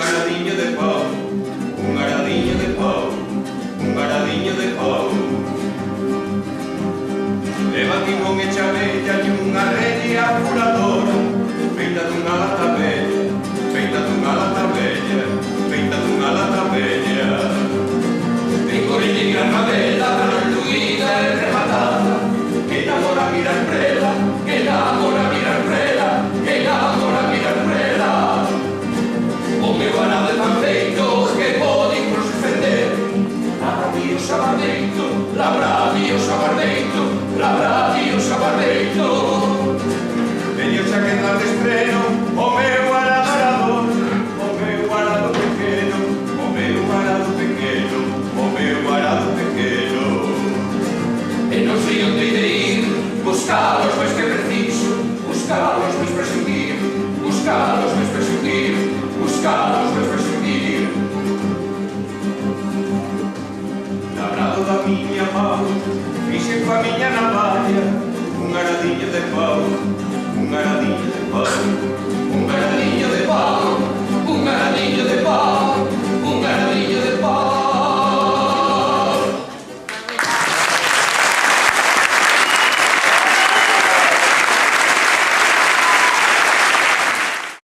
aradiño de pau, un aradiño de pau, un aradiño de pau. Leva timón e chavella e unha rella furadora, feita dunha lata bella, feita dunha lata bella, feita dunha lata bella. En coriña e granadela, luída e rematada, que namora mira prela, que namora mira prela, que namora mira prela. O meu arado é tan feito que pode incluso defender. Labradío sabardeito, labradío sabardeito, labradío sabardeito. Veño xa que dar de estreno o meu arado arador, o meu arado pequeno, o meu arado pequeno, o meu arado pequeno. E non sei onde de ir, buscalos máis que preciso, buscalos máis prescindir, buscalos máis prescindir, buscalos máis prescindir. Labrado da miña mão, fixen coa miña navalla un aradiño de pau, un aradiño de pau.